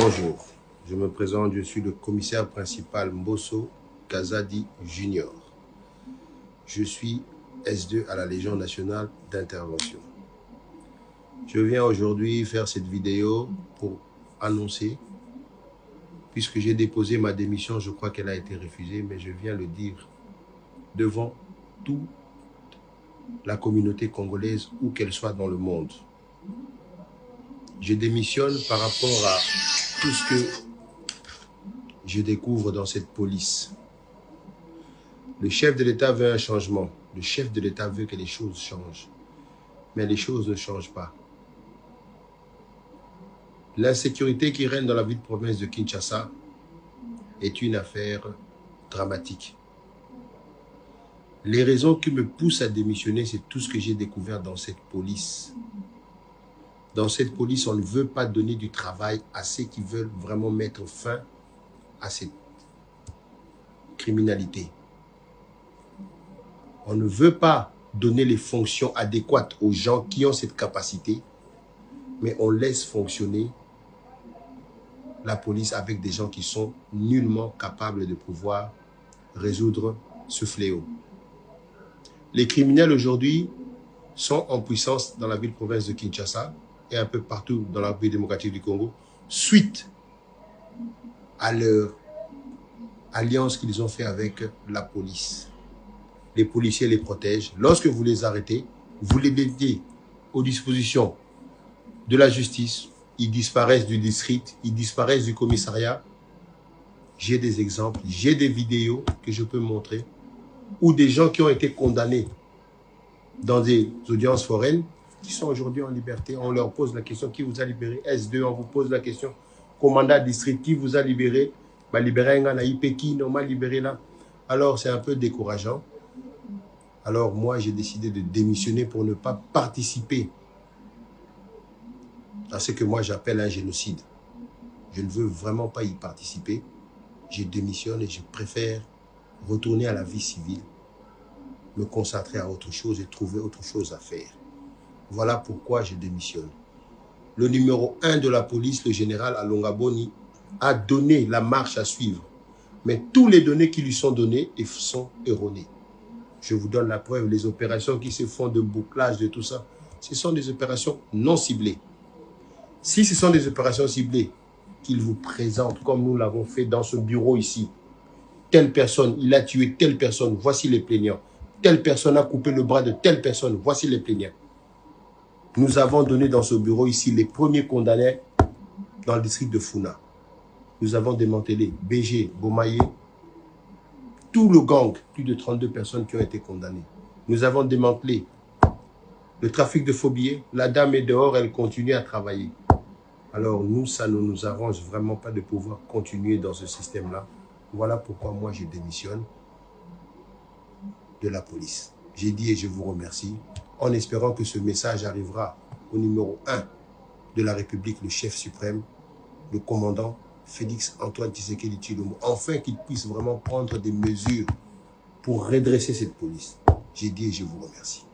Bonjour, je me présente, je suis le commissaire principal Mbosso Kazadi Junior. Je suis S2 à la Légion nationale d'intervention. Je viens aujourd'hui faire cette vidéo pour annoncer, puisque j'ai déposé ma démission, je crois qu'elle a été refusée, mais je viens le dire devant toute la communauté congolaise, où qu'elle soit dans le monde. Je démissionne par rapport à tout ce que je découvre dans cette police. Le chef de l'État veut un changement. Le chef de l'État veut que les choses changent. Mais les choses ne changent pas. L'insécurité qui règne dans la ville-province de Kinshasa est une affaire dramatique. Les raisons qui me poussent à démissionner, c'est tout ce que j'ai découvert dans cette police. Dans cette police, on ne veut pas donner du travail à ceux qui veulent vraiment mettre fin à cette criminalité. On ne veut pas donner les fonctions adéquates aux gens qui ont cette capacité, mais on laisse fonctionner la police avec des gens qui sont nullement capables de pouvoir résoudre ce fléau. Les criminels aujourd'hui sont en puissance dans la ville-province de Kinshasa et un peu partout dans la République démocratique du Congo, suite à leur alliance qu'ils ont fait avec la police. Les policiers les protègent. Lorsque vous les arrêtez, vous les mettez aux dispositions de la justice, ils disparaissent du district, ils disparaissent du commissariat. J'ai des exemples, j'ai des vidéos que je peux montrer, où des gens qui ont été condamnés dans des audiences foraines, qui sont aujourd'hui en liberté, on leur pose la question, qui vous a libéré? S2, on vous pose la question, commandant district, qui vous a libéré? Bah, libéré un gars, qui non m'a libéré là. Alors c'est un peu décourageant. Alors moi j'ai décidé de démissionner pour ne pas participer à ce que moi j'appelle un génocide. Je ne veux vraiment pas y participer. Je démissionne et je préfère retourner à la vie civile, me concentrer à autre chose et trouver autre chose à faire. Voilà pourquoi je démissionne. Le numéro 1 de la police, le général Alonga Boni, a donné la marche à suivre. Mais tous les données qui lui sont données sont erronées. Je vous donne la preuve, les opérations qui se font de bouclage, de tout ça, ce sont des opérations non ciblées. Si ce sont des opérations ciblées qu'il vous présente, comme nous l'avons fait dans ce bureau ici, telle personne, il a tué telle personne, voici les plaignants. Telle personne a coupé le bras de telle personne, voici les plaignants. Nous avons donné dans ce bureau ici les premiers condamnés dans le district de Funa. Nous avons démantelé BG, Bomaye, tout le gang, plus de 32 personnes qui ont été condamnées. Nous avons démantelé le trafic de faux billets. La dame est dehors, elle continue à travailler. Alors nous, ça ne nous arrange vraiment pas de pouvoir continuer dans ce système-là. Voilà pourquoi moi je démissionne de la police. J'ai dit et je vous remercie, en espérant que ce message arrivera au numéro 1 de la République, le chef suprême, le commandant Félix Antoine Tshisekedi Tshilombo, enfin qu'il puisse vraiment prendre des mesures pour redresser cette police. J'ai dit et je vous remercie.